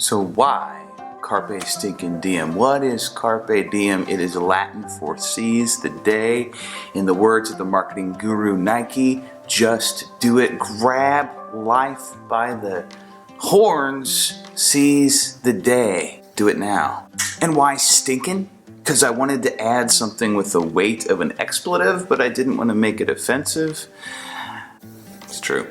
So why Carpe Stinkin Diem? What is Carpe Diem? It is Latin for seize the day. In the words of the marketing guru Nike, just do it. Grab life by the horns, seize the day. Do it now. And why stinkin'? Because I wanted to add something with the weight of an expletive, but I didn't want to make it offensive. It's true.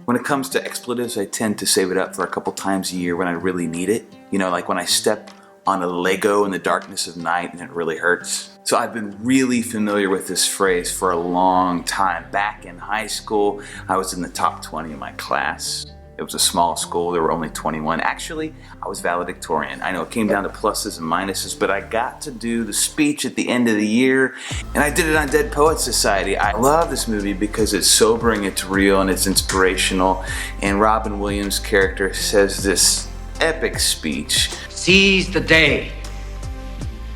When it comes to expletives, I tend to save it up for a couple times a year when I really need it. You know, like when I step on a Lego in the darkness of night and it really hurts. So I've been really familiar with this phrase for a long time. Back in high school, I was in the top 20 in my class. It was a small school, there were only 21. Actually, I was valedictorian. I know it came down to pluses and minuses, but I got to do the speech at the end of the year, and I did it on Dead Poets Society. I love this movie because it's sobering, it's real, and it's inspirational. And Robin Williams' character says this epic speech. Seize the day.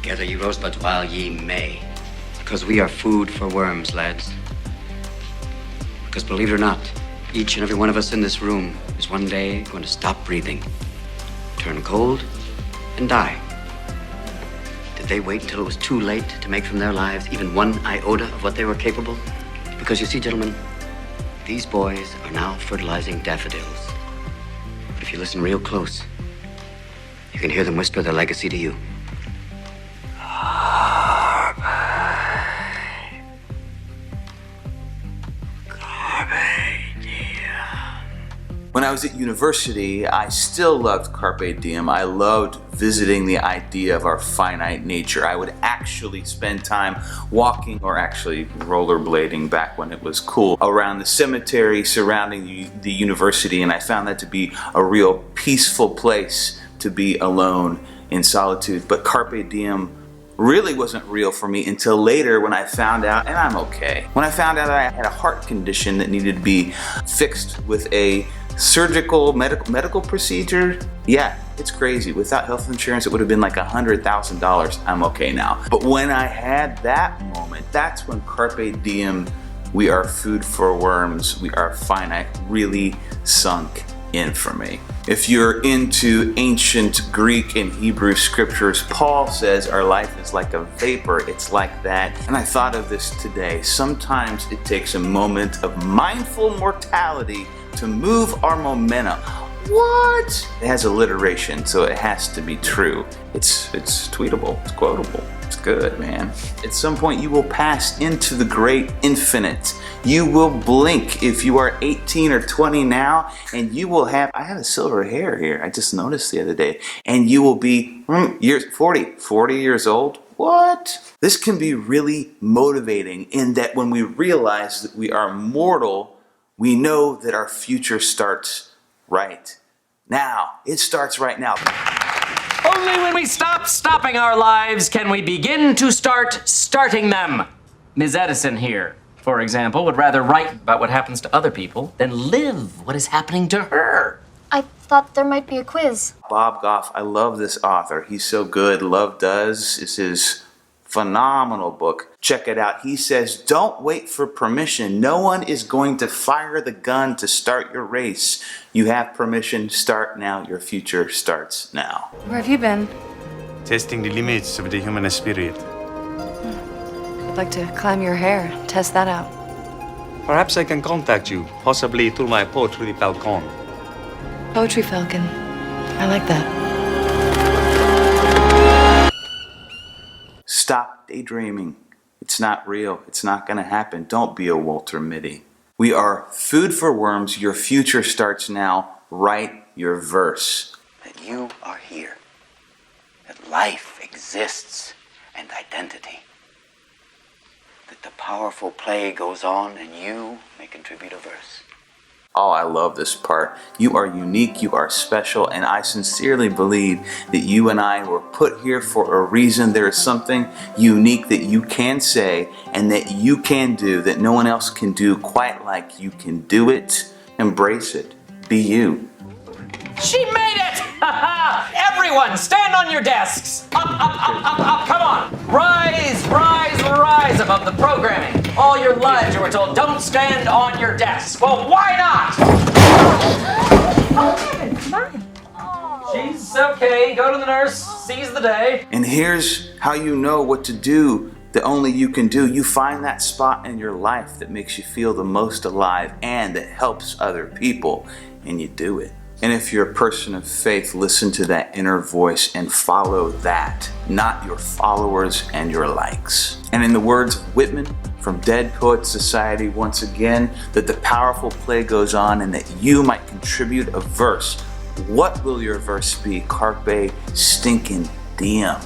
Gather ye rosebuds while ye may, because we are food for worms, lads. Because believe it or not, each and every one of us in this room is one day going to stop breathing, turn cold, and die. Did they wait until it was too late to make from their lives even one iota of what they were capable? Because you see, gentlemen, these boys are now fertilizing daffodils. But if you listen real close, you can hear them whisper their legacy to you. When I was at university, I still loved Carpe Diem. I loved visiting the idea of our finite nature. I would actually spend time walking, or actually rollerblading back when it was cool, around the cemetery surrounding the university, and I found that to be a real peaceful place to be alone in solitude. But Carpe Diem really wasn't real for me until later when I found out, and I'm okay, when I found out I had a heart condition that needed to be fixed with a surgical medical procedure. Yeah, it's crazy. Without health insurance, it would have been like $100,000. I'm okay now. But when I had that moment, that's when Carpe Diem, we are food for worms, we are finite, really sunk in for me. If you're into ancient Greek and Hebrew scriptures, Paul says our life is like a vapor. It's like that. And I thought of this today. Sometimes it takes a moment of mindful mortality to move our momentum. What? It has alliteration, so it has to be true. It's tweetable, it's quotable. It's good, man. At some point you will pass into the great infinite. You will blink if you are 18 or 20 now, and you will have, I have a silver hair here, I just noticed the other day, and you will be 40 years old. What? This can be really motivating in that when we realize that we are mortal, we know that our future starts right now. It starts right now. Only when we stop stopping our lives can we begin to start starting them. Ms. Edison here, for example, would rather write about what happens to other people than live what is happening to her. I thought there might be a quiz. Bob Goff, I love this author. He's so good. Love Does is his phenomenal book. Check it out. He says, don't wait for permission. No one is going to fire the gun to start your race. You have permission. Start now. Your future starts now. Where have you been? Testing the limits of the human spirit. I'd like to climb your hair, test that out. Perhaps I can contact you, possibly through my poetry falcon. Poetry Falcon. I like that. Stop daydreaming. It's not real. It's not going to happen. Don't be a Walter Mitty. We are food for worms. Your future starts now. Write your verse. That you are here. That life exists and identity. That the powerful play goes on and you may contribute a verse. Oh, I love this part. You are unique, you are special, and I sincerely believe that you and I were put here for a reason. There is something unique that you can say and that you can do that no one else can do quite like you can do it. Embrace it. Be you. She made it! Everyone, stand on your desks! Up, up, up, up, up, come on! Rise, rise, rise above the programming. All your lives you were told, don't stand on your desks. Well, why not? Oh, Kevin, come on. She She's okay. Go to the nurse. Seize the day. And here's how you know what to do that only you can do. You find that spot in your life that makes you feel the most alive and that helps other people, and you do it. And if you're a person of faith, listen to that inner voice and follow that, not your followers and your likes. And in the words of Whitman from Dead Poets Society, once again, that the powerful play goes on and that you might contribute a verse. What will your verse be? Carpe Stinkin Diem.